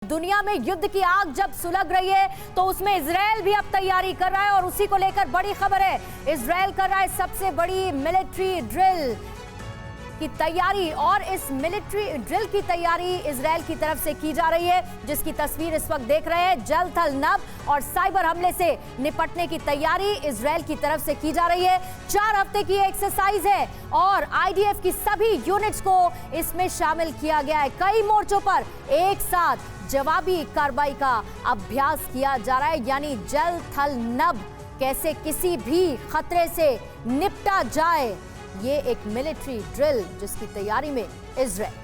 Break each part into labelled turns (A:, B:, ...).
A: दुनिया में युद्ध की आग जब सुलग रही है तो उसमें इजराइल भी अब तैयारी कर रहा है और उसी को लेकर बड़ी खबर है। इजराइल कर रहा है सबसे बड़ी मिलिट्री ड्रिल की तैयारी और इस मिलिट्री ड्रिल की तैयारी इजराइल की तरफ से की जा रही है, जिसकी तस्वीर इस वक्त देख रहे हैं। जल थल नभ और साइबर हमले से निपटने की तैयारी इजराइल की तरफ से की जा रही है। 4 हफ्ते की एक्सरसाइज है और आईडीएफ की सभी यूनिट्स को इसमें शामिल किया गया है। कई मोर्चों पर एक साथ जवाबी कार्रवाई का अभ्यास किया जा रहा है, यानी जल थल नभ कैसे किसी भी खतरे से निपटा जाए, ये एक मिलिट्री ड्रिल जिसकी तैयारी में इजराइल।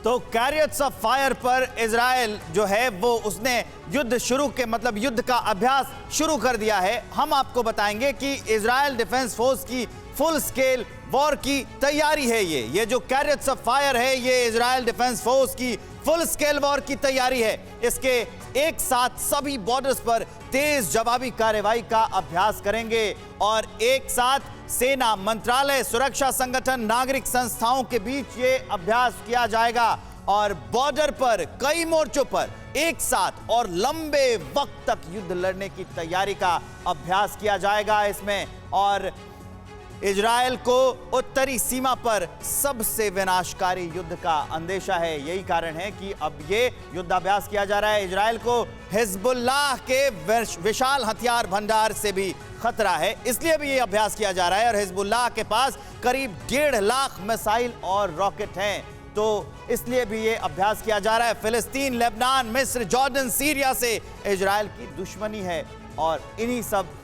B: तो कैरियट्स ऑफ फायर पर इजराइल जो है वो उसने युद्ध शुरू के मतलब युद्ध का अभ्यास शुरू कर दिया है। हम आपको बताएंगे कि इजराइल डिफेंस फोर्स की फुल स्केल वॉर की तैयारी है। ये जो कैरियट्स ऑफ फायर है ये इजराइल डिफेंस फोर्स की फुल स्केल वॉर की तैयारी है। इसके एक साथ सभी बॉर्डर्स पर तेज जवाबी कार्रवाई का अभ्यास करेंगे और एक साथ सेना, मंत्रालय, सुरक्षा संगठन, नागरिक संस्थाओं के बीच ये अभ्यास किया जाएगा और बॉर्डर पर कई मोर्चों पर एक साथ और लंबे वक्त तक युद्ध लड़ने की तैयारी का अभ्यास किया जाएगा इसमें। और इजराइल को उत्तरी सीमा पर सबसे विनाशकारी युद्ध का अंदेशा है। यही कारण है कि अब ये युद्धाभ्यास किया जा रहा है। इजराइल को हिजबुल्लाह के विशाल हथियार भंडार से भी खतरा है, इसलिए भी ये अभ्यास किया जा रहा है। और हिजबुल्लाह के पास करीब 1.5 लाख मिसाइल और रॉकेट हैं, तो इसलिए भी ये अभ्यास किया जा रहा है। फिलिस्तीन, लेबनान, मिस्र, जॉर्डन, सीरिया से इजराइल की दुश्मनी है और इन्हीं सब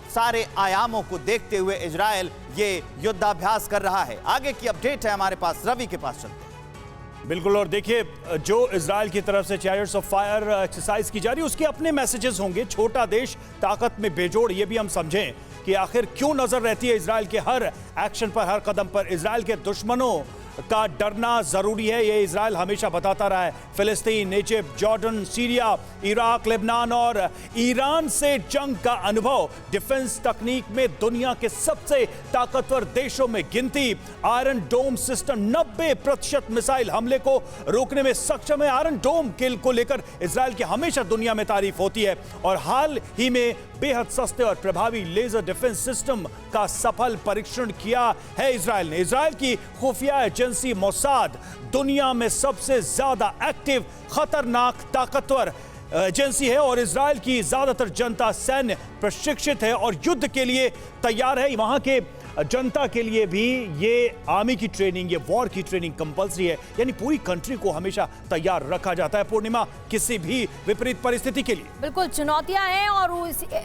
B: सारे आयामों को देखते हुए इजराइल ये युद्धाभ्यास कर रहा है। आगे की अपडेट है हमारे पास, रवि के पास चलते हैं।
C: बिल्कुल, और देखिए जो इजराइल की तरफ से चैरियट्स ऑफ फायर एक्सरसाइज की जा रही है उसके अपने मैसेजेस होंगे। छोटा देश ताकत में बेजोड़, ये भी हम समझें कि आखिर क्यों नजर रहती है इजराइल के हर एक्शन पर, हर कदम पर। इजराइल के दुश्मनों का डरना जरूरी है, ये इजराइल हमेशा बताता रहा है। फिलिस्तीन, Egypt, Jordan, Syria, Iraq, Lebanon और ईरान से जंग का अनुभव डिफेंस तकनीक में दुनिया के सबसे ताकतवर देशों में गिनती। आयरन डोम सिस्टम 90% मिसाइल हमले को रोकने में सक्षम है। आयरन डोम किल को लेकर इजराइल की हमेशा दुनिया में तारीफ होती है और हाल ही में बेहद सस्ते और प्रभावी लेजर डिफेंस सिस्टम का सफल परीक्षण किया है इजराइल ने। इजराइल की खुफिया एजेंसी मोसाद दुनिया में सबसे ज्यादा एक्टिव, खतरनाक, ताकतवर एजेंसी है और इजराइल की ज्यादातर जनता सैन्य प्रशिक्षित है और युद्ध के लिए तैयार है। वहां के जनता के लिए भी ये आर्मी की ट्रेनिंग, ये वॉर की ट्रेनिंग कंपल्सरी है, यानी पूरी कंट्री को हमेशा तैयार रखा जाता है पूर्णिमा किसी भी विपरीत परिस्थिति के लिए।
A: बिल्कुल, चुनौतियां हैं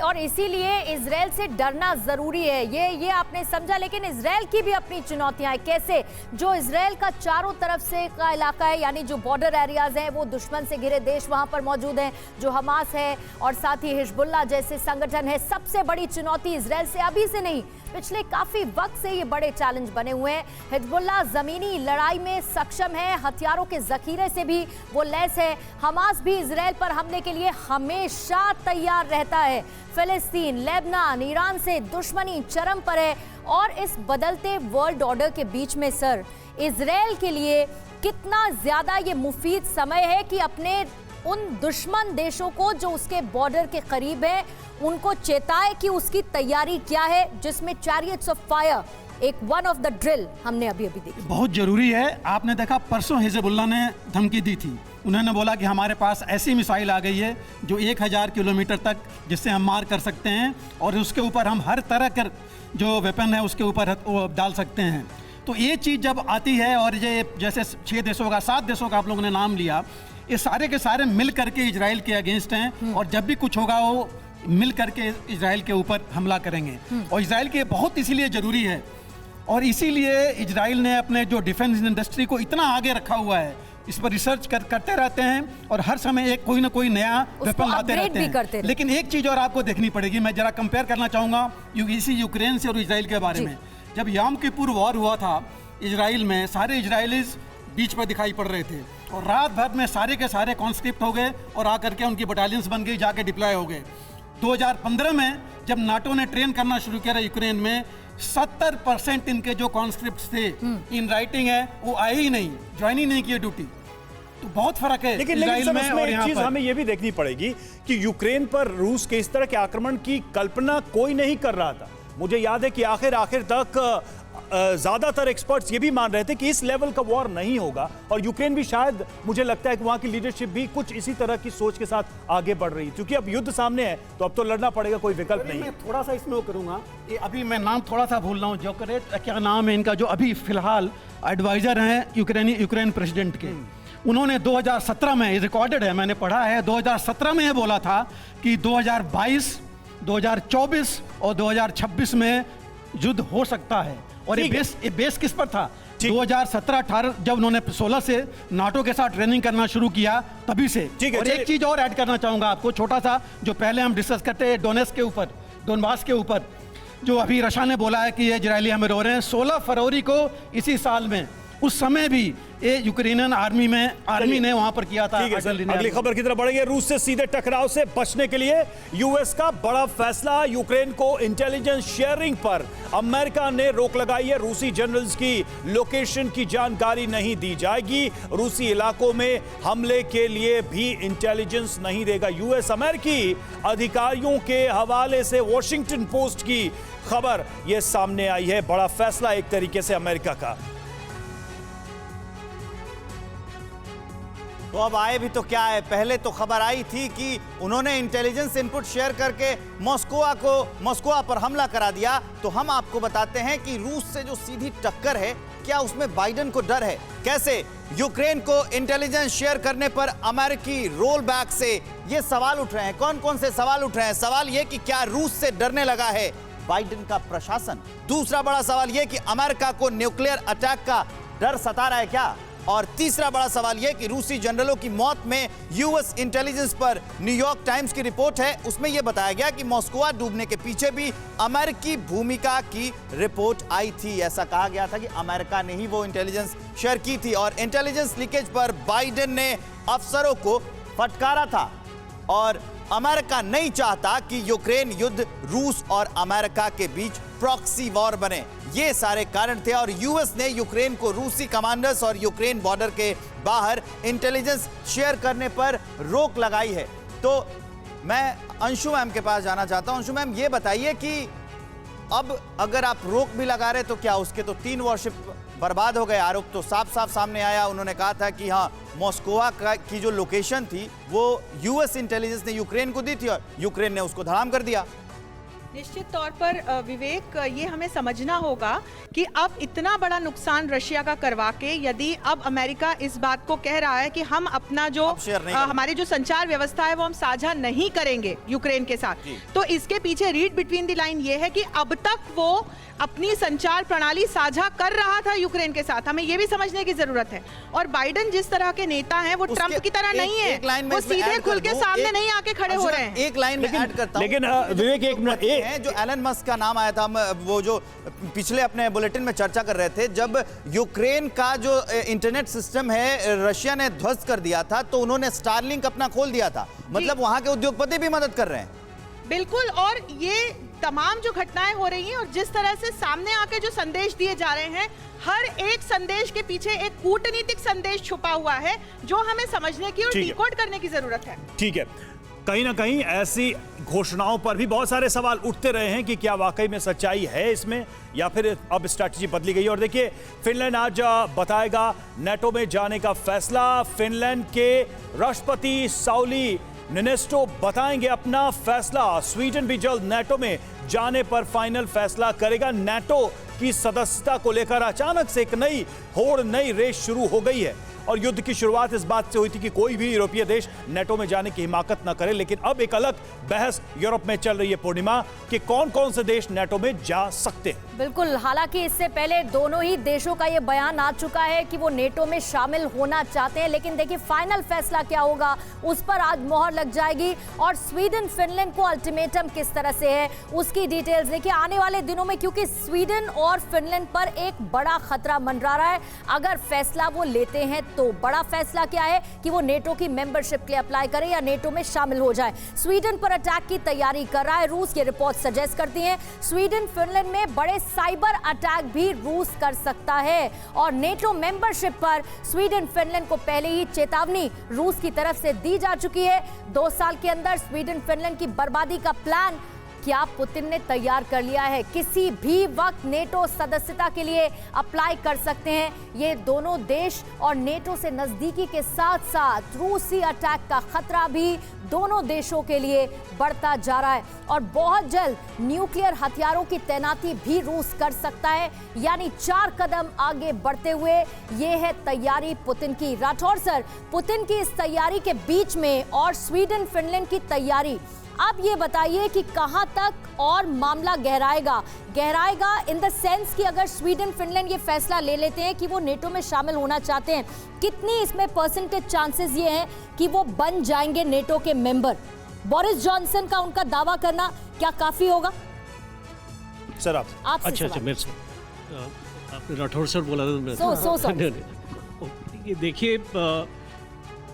A: और इसीलिए इजराइल से डरना जरूरी है, ये आपने समझा। लेकिन इजराइल की भी अपनी चुनौतियां हैं। कैसे? जो इजराइल का चारों तरफ से का इलाका है, यानी जो बॉर्डर एरियाज हैं, वो दुश्मन से घिरे देश वहां पर मौजूद हैं, जो हमास है और साथ ही हिजबुल्लाह जैसे संगठन है। सबसे बड़ी चुनौती इजराइल से अभी से नहीं, पिछले काफी वक्त से ये बड़े चैलेंज बने हुए हैं। हिजबुल्लाह जमीनी लड़ाई में सक्षम है, हथियारों के जखीरे से भी वो लैस है। हमास भी इजराइल पर हमले के लिए हमेशा तैयार रहता है। फिलिस्तीन, लेबनान, ईरान से दुश्मनी चरम पर है और इस बदलते वर्ल्ड ऑर्डर के बीच में सर, इजराइल के लिए कितना ज्यादा ये मुफीद समय है कि अपने उन दुश्मन देशों को जो उसके बॉर्डर के करीब है उनको चेताए कि उसकी तैयारी क्या है, जिसमें चैरियट्स ऑफ फायर एक वन ऑफ द ड्रिल हमने अभी देखी।
D: बहुत जरूरी है। आपने देखा परसों हिजबुल्लाह ने धमकी दी थी, उन्होंने बोला कि हमारे पास ऐसी मिसाइल आ गई है जो 1000 किलोमीटर तक जिससे हम मार कर सकते हैं और उसके ऊपर हम हर तरह का जो वेपन है उसके ऊपर डाल सकते हैं। तो ये चीज़ जब आती है और ये जैसे 6 देशों का 7 देशों का आप लोगों ने नाम लिया, ये सारे के सारे मिल करके इजराइल के अगेंस्ट हैं और जब भी कुछ होगा वो मिल करके इजराइल के ऊपर हमला करेंगे। और इजराइल के बहुत इसीलिए ज़रूरी है और इसीलिए इजराइल ने अपने जो डिफेंस इंडस्ट्री को इतना आगे रखा हुआ है, इस पर रिसर्च करते रहते हैं और हर समय एक कोई ना कोई नया वेपन लाते रहते हैं। लेकिन एक चीज़ और आपको देखनी पड़ेगी, मैं जरा कंपेयर करना चाहूँगा इसी यूक्रेन से और इजराइल के बारे में। जब याम किपुर वॉर हुआ था इजराइल में, सारे इजराइलीज बीच पर दिखाई पड़ रहे थे और रात भर में सारे के सारे कॉन्स्क्रिप्ट हो गए और आकर के उनकी बटालियंस बन गई, जाके डिप्लॉय हो गए। 2015 में जब नाटो ने ट्रेन करना शुरू किया यूक्रेन में, 70% इनके जो कॉन्स्क्रिप्ट्स थे इन राइटिंग है, वो आए ही नहीं, ज्वाइन ही नहीं किए ड्यूटी। तो बहुत फर्क है
C: लेकिन
D: इजराइल में और
C: एक
D: यहाँ
C: चीज
D: पर।
C: हमें यह भी देखनी पड़ेगी कि यूक्रेन पर रूस के इस तरह के आक्रमण की कल्पना कोई नहीं कर रहा था। मुझे याद है कि आखिर तक ज्यादातर एक्सपर्ट्स ये भी मान रहे थे कि इस लेवल का वॉर नहीं होगा, और यूक्रेन भी शायद, मुझे लगता है कि वहां की लीडरशिप भी कुछ इसी तरह की सोच के साथ आगे बढ़ रही है, क्योंकि अब युद्ध सामने है तो अब तो लड़ना पड़ेगा, कोई विकल्प नहीं।
D: मैं थोड़ा सा इसमें वो करूंगा, ये अभी मैं नाम थोड़ा सा भूल रहा हूँ, जोकरेट क्या नाम है इनका, जो अभी फिलहाल एडवाइजर हैं यूक्रेन प्रेसिडेंट के। उन्होंने 2017 में, रिकॉर्डेड है, मैंने पढ़ा है, 2017 में ये बोला था कि 2022, 2024 और 2026 में युद्ध हो सकता है। और ये बेस किस पर था? 2017-18 जब उन्होंने 16 से नाटो के साथ ट्रेनिंग करना शुरू किया, तभी से। और एक चीज और ऐड करना चाहूंगा आपको, छोटा सा, जो पहले हम डिस्कस करते हैं डोनेट्स्क के ऊपर, डोनबास के ऊपर, जो अभी रशिया ने बोला है कि ये इजरायली हमें रो रहे हैं। 16 फरवरी को इसी साल में, उस समय भी ये यूक्रेनियन आर्मी ने वहां पर किया था।
C: अगली खबर की तरफ बढ़ेंगे। रूस से सीधे टकराव से बचने के लिए यूएस का बड़ा फैसला, यूक्रेन को इंटेलिजेंस शेयरिंग पर अमेरिका ने रोक लगाई है। रूसी जनरल्स की लोकेशन की जानकारी नहीं दी जाएगी। रूसी इलाकों में हमले के लिए भी इंटेलिजेंस नहीं देगा यूएस। अमेरिकी अधिकारियों के हवाले से वॉशिंगटन पोस्ट की खबर यह सामने आई है। बड़ा फैसला एक तरीके से अमेरिका का।
B: तो अब आए भी तो क्या है, पहले तो खबर आई थी कि उन्होंने इंटेलिजेंस इनपुट शेयर करके मॉस्को पर हमला करा दिया। तो हम आपको बताते हैं कि रूस से जो सीधी टक्कर है, क्या उसमें बाइडेन को डर है? कैसे यूक्रेन को इंटेलिजेंस शेयर करने पर अमेरिकी रोल बैक से ये सवाल उठ रहे हैं। कौन कौन से सवाल उठ रहे हैं? सवाल ये कि क्या रूस से डरने लगा है बाइडेन का प्रशासन? दूसरा बड़ा सवाल ये कि अमेरिका को न्यूक्लियर अटैक का डर सता रहा है क्या? और तीसरा बड़ा सवाल यह कि रूसी जनरलों की मौत में यूएस इंटेलिजेंस पर न्यूयॉर्क टाइम्स की रिपोर्ट है, उसमें यह बताया गया कि मॉस्को डूबने के पीछे भी अमेरिकी भूमिका की रिपोर्ट आई थी। ऐसा कहा गया था कि अमेरिका ने ही वो इंटेलिजेंस शेयर की थी और इंटेलिजेंस लीकेज पर बाइडेन ने अफसरों को फटकारा था। और अमेरिका नहीं चाहता कि यूक्रेन युद्ध रूस और अमेरिका के बीच प्रॉक्सी वॉर बने। ये सारे कारण थे और यूएस ने यूक्रेन को रूसी कमांडर्स और यूक्रेन बॉर्डर के बाहर इंटेलिजेंस शेयर करने पर रोक लगाई है। तो मैं अंशु मैम के पास जाना चाहता हूं। अंशु मैम, ये बताइए कि अब अगर आप रोक भी लगा रहे तो क्या उसके तो 3 वॉरशिप बर्बाद हो गए। आरोप तो साफ साफ सामने आया। उन्होंने कहा था कि हाँ, मॉस्को की जो लोकेशन थी वो यूएस इंटेलिजेंस ने यूक्रेन को दी थी और यूक्रेन ने उसको धड़ाम कर दिया।
E: निश्चित तौर पर विवेक, ये हमें समझना होगा कि अब इतना बड़ा नुकसान रशिया का करवा के यदि अब अमेरिका इस बात को कह रहा है कि हम अपना जो हमारी जो संचार व्यवस्था है वो हम साझा नहीं करेंगे यूक्रेन के साथ, तो इसके पीछे रीड बिटवीन द लाइन ये है कि अब तक वो अपनी संचार प्रणाली साझा कर रहा था यूक्रेन के साथ। हमें ये भी समझने की जरूरत है। और बाइडेन जिस तरह के नेता हैं वो ट्रंप की तरह नहीं है, वो सीधे खुल के सामने नहीं आके खड़े हो रहे हैं।
B: एक लाइन में ऐड करता हूं।
C: लेकिन विवेक, एक मिनट,
B: जो एलन मस्क का नाम आया था, वो जो पिछले अपने बुलेटिन में चर्चा कर रहे थे, जब यूक्रेन का जो इंटरनेट सिस्टम है रशिया ने ध्वस्त कर दिया था तो उन्होंने स्टारलिंक अपना खोल दिया था। मतलब वहां के उद्योगपति भी मदद कर रहे हैं।
E: बिल्कुल। और ये तमाम जो घटनाएं हो रही हैं और जिस तरह से सामने आके जो संदेश दिए जा रहे हैं, हर एक संदेश के पीछे एक कूटनीतिक संदेश छुपा हुआ है जो हमें समझने की और डिकोड करने की जरूरत है।
C: ठीक है, कहीं ना कहीं ऐसी घोषणाओं पर भी बहुत सारे सवाल उठते रहे हैं कि क्या वाकई में सच्चाई है इसमें या फिर अब स्ट्रैटेजी बदली गई। और देखिए, फिनलैंड आज बताएगा नेटो में जाने का फैसला। फिनलैंड के राष्ट्रपति साउली निनेस्टो बताएंगे अपना फैसला। स्वीडन भी जल्द नेटो में जाने पर फाइनल फैसला करेगा। नेटो की सदस्यता को लेकर अचानक से एक नई होड़, नई रेस शुरू हो गई है और युद्ध की शुरुआत इस बात से हुई थी कि कोई भी यूरोपीय देश नेटो में जाने की हिमाकत न करे। लेकिन अब एक अलग बहस यूरोप में चल रही है, पूर्णिमा, कि कौन कौन से देश नेटो में जा सकते हैं।
A: बिल्कुल, हालांकि इससे पहले दोनों ही देशों का यह बयान आ चुका है कि वो नेटो में शामिल होना चाहते हैं। लेकिन देखिए, फाइनल फैसला क्या होगा उस पर आज मोहर लग जाएगी। और स्वीडन फिनलैंड को अल्टीमेटम किस तरह से है उसकी डिटेल्स देखिए आने वाले दिनों में, क्योंकि स्वीडन और फिनलैंड पर एक बड़ा खतरा मंडरा रहा है। अगर फैसला वो लेते हैं तो बड़ा फैसला क्या है कि वो नेटो की मेंबरशिप के लिए अप्लाई करे या नेटो में शामिल हो जाए। स्वीडन पर अटैक की तैयारी कर रहा है रूस, ये रिपोर्ट सजेस्ट करती है। स्वीडन फिनलैंड में बड़े साइबर अटैक भी रूस कर सकता है और नेटो मेंबरशिप पर स्वीडन फिनलैंड को पहले ही चेतावनी रूस की तरफ से दी जा चुकी है। 2 साल के अंदर स्वीडन फिनलैंड की बर्बादी का प्लान क्या पुतिन ने तैयार कर लिया है। किसी भी वक्त नेटो सदस्यता के लिए अप्लाई कर सकते हैं। ये दोनों देश और नेटो से नजदीकी के साथ साथ रूसी अटैक का खतरा भी दोनों देशों के लिए बढ़ता जा रहा है और बहुत जल्द न्यूक्लियर हथियारों की तैनाती भी रूस कर सकता है। यानी 4 कदम आगे बढ़ते हुए ये है तैयारी पुतिन की। राठौर सर, पुतिन की इस तैयारी के बीच में और स्वीडन फिनलैंड की तैयारी, आप ये बताइए कि कहां तक और मामला गहराएगा इन द सेंस कि अगर स्वीडन फिनलैंड ये फैसला ले लेते हैं कि वो नेटो में शामिल होना चाहते हैं, कितनी इसमें परसेंटेज चांसेस ये हैं कि वो बन जाएंगे नेटो के मेंबर? बोरिस जॉनसन का उनका दावा करना क्या काफी होगा?
C: सर आप
F: अच्छा मेरे से आपने राठौर सर बोला था ये देखिए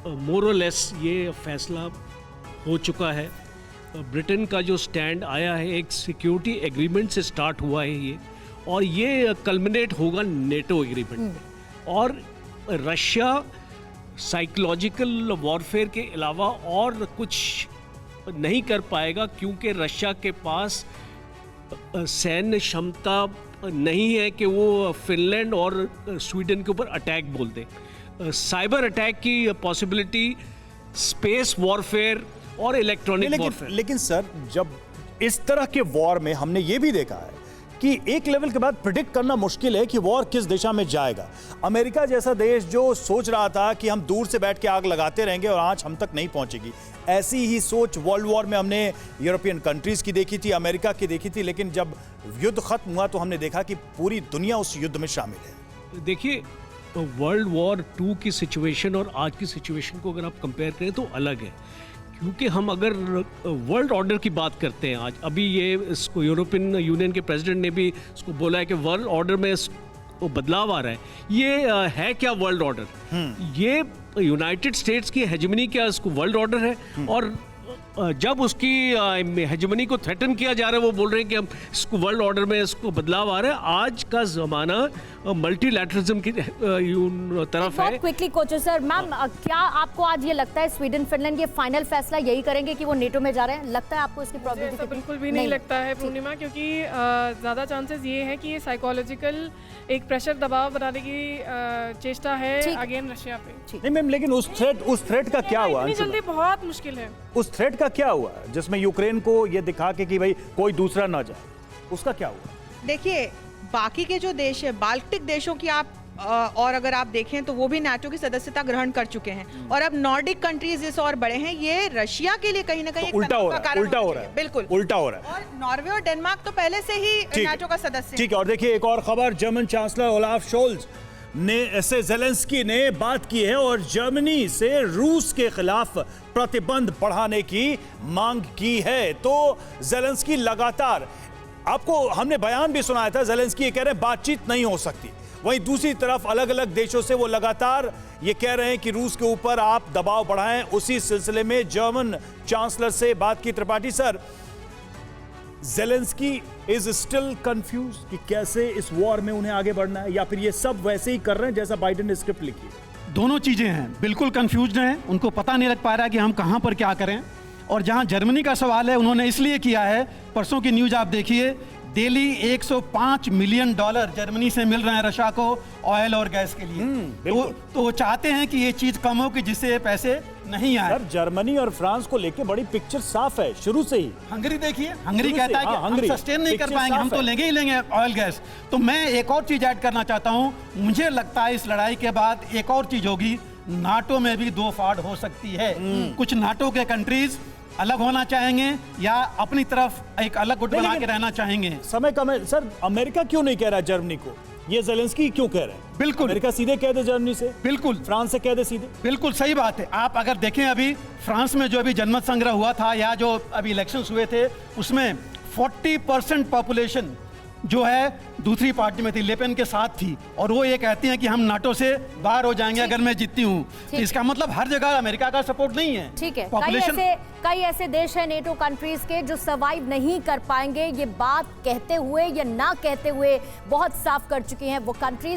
F: मोर और लेस ये फैसला हो चुका है। ब्रिटेन का जो स्टैंड आया है एक सिक्योरिटी एग्रीमेंट से स्टार्ट हुआ है ये, और ये कल्मिनेट होगा नेटो एग्रीमेंट में। और रशिया साइकोलॉजिकल वॉरफेयर के अलावा और कुछ नहीं कर पाएगा क्योंकि रशिया के पास सैन्य क्षमता नहीं है कि वो फिनलैंड और स्वीडन के ऊपर अटैक बोल दे। साइबर अटैक की पॉसिबिलिटी, स्पेस वॉरफेयर और इलेक्ट्रॉनिक वॉरफेयर।
C: लेकिन सर, जब इस तरह के वॉर में हमने ये भी देखा है कि एक लेवल के बाद प्रिडिक्ट करना मुश्किल है कि वॉर किस दिशा में जाएगा। अमेरिका जैसा देश जो सोच रहा था कि हम दूर से बैठ के आग लगाते रहेंगे और आंच हम तक नहीं पहुंचेगी, ऐसी ही सोच वर्ल्ड वॉर में हमने यूरोपियन कंट्रीज की देखी थी, अमेरिका की देखी थी। लेकिन जब युद्ध खत्म हुआ तो हमने देखा कि पूरी दुनिया उस युद्ध में शामिल है।
F: देखिए, वर्ल्ड वॉर 2 की सिचुएशन और आज की सिचुएशन को अगर आप कंपेयर करें तो अलग है, क्योंकि हम अगर वर्ल्ड ऑर्डर की बात करते हैं आज, अभी ये इसको यूरोपियन यूनियन के प्रेसिडेंट ने भी इसको बोला है कि वर्ल्ड ऑर्डर में बदलाव आ रहा है। ये है क्या वर्ल्ड ऑर्डर? ये यूनाइटेड स्टेट्स की हेजेमनी क्या इसको वर्ल्ड ऑर्डर है? और जब उसकी हेजेमनी को थ्रेटन किया जा रहा है, वो बोल रहे हैं कि हम इसको वर्ल्ड ऑर्डर में इसको बदलाव आ रहा है। आज का जमाना मल्टीलैटरलिज्म की तरफ है।
A: क्विकली कोचर सर, मैम क्या आपको आज ये लगता है स्वीडन फिनलैंड ये फाइनल फैसला यही करेंगे कि वो नेटो में जा रहे हैं? लगता है आपको इसकी प्रोबेबिलिटी?
G: बिल्कुल भी नहीं लगता है पूर्णिमा, क्योंकि ज़्यादा चांसेस ये है कि ये साइकोलॉजिकल एक प्रेशर दबाव बनाने की चेष्टा है अगेन रशिया पे।
C: नहीं मैम, लेकिन उस थ्रेट का क्या हुआ?
G: इतनी जल्दी बहुत मुश्किल है।
C: उस थ्रेट का क्या हुआ जिसमें यूक्रेन को ये दिखा के कि भाई कोई दूसरा ना जाए, उसका क्या हुआ?
E: देखिए, बाकी के जो देश है, बाल्टिक देशों की आप और अगर आप देखें तो वो भी नाटो की सदस्यता ग्रहण कर चुके हैं, और अब नॉर्डिक कंट्रीज जिस और बड़े हैं, ये रशिया के लिए कहीं ना कहीं
C: उल्टा हो रहा है।
E: बिल्कुल
C: उल्टा हो रहा है।
E: और नॉर्वे और डेनमार्क तो पहले से ही नाटो का सदस्य।
C: ठीक है, और देखिए एक और खबर, जर्मन चांसलर ओलाफ शोल्ज ने ज़ेलेंस्की ने बात की है और जर्मनी से रूस के खिलाफ प्रतिबंध बढ़ाने की मांग की है। तो ज़ेलेंस्की लगातार, आपको हमने बयान भी सुनाया था, ज़ेलेंस्की ये कह रहे हैं बातचीत नहीं हो सकती। वहीं दूसरी तरफ अलग अलग देशों से वो लगातार ये कह रहे हैं कि रूस के ऊपर आप दबाव बढ़ाएं। उसी सिलसिले में जर्मन चांसलर से बात की Tripathi sir, Zelensky is still confuse कि कैसे इस वॉर में उन्हें आगे बढ़ना है, या फिर ये सब वैसे ही कर रहे हैं जैसा बाइडेन ने स्क्रिप्ट लिखी है?
D: दोनों चीजें हैं, बिल्कुल कंफ्यूज्ड हैं, उनको पता नहीं लग पा रहा है कि हम कहां पर क्या करें। और जहां जर्मनी का सवाल है, उन्होंने इसलिए किया है, परसों की न्यूज आप देखिए, डेली $105 मिलियन जर्मनी से मिल रहे हैं रशिया को ऑयल और गैस के लिए। तो वो चाहते हैं कि ये चीज कम हो, कि जिससे पैसे नहीं आए।
C: सर, जर्मनी और फ्रांस को लेके बड़ी पिक्चर साफ है शुरू से ही।
D: हंगरी देखिए, हंगरी कहता है कि हम सस्टेन नहीं कर पाएंगे, हम तो लेंगे ही लेंगे ऑयल गैस। तो मैं एक और चीज ऐड करना चाहता हूं, मुझे लगता है इस लड़ाई के बाद एक और चीज होगी, नाटो में भी दो फाड़ हो सकती है। कुछ नाटो के कंट्रीज अलग होना चाहेंगे या अपनी तरफ एक अलग गुट बना के रहना चाहेंगे।
C: समय कम है सर, अमेरिका क्यों नहीं कह रहा जर्मनी को? ये ज़ेलेंस्की क्यों कह रहे हैं?
D: बिल्कुल,
C: अमेरिका सीधे कह दे जर्मनी से,
D: बिल्कुल
C: फ्रांस से कह दे सीधे।
D: बिल्कुल सही बात है। आप अगर देखें, अभी फ्रांस में जो अभी जनमत संग्रह हुआ था या जो अभी इलेक्शंस हुए थे, उसमें 40% पॉपुलेशन जो है दूसरी पार्टी में थी, लेपेन के साथ थी, और वो ये कहती हैं कि हम नाटो से बाहर हो जाएंगे अगर मैं जीतती हूँ। तो इसका मतलब हर जगह अमेरिका का सपोर्ट नहीं है।
A: ठीक है,
D: पॉपुलेशन
A: कई ऐसे देश हैं नेटो कंट्रीज के जो सर्वाइव नहीं कर पाएंगे, ये बात कहते हुए या ना कहते हुए बहुत साफ कर चुकी हैं वो कंट्रीज।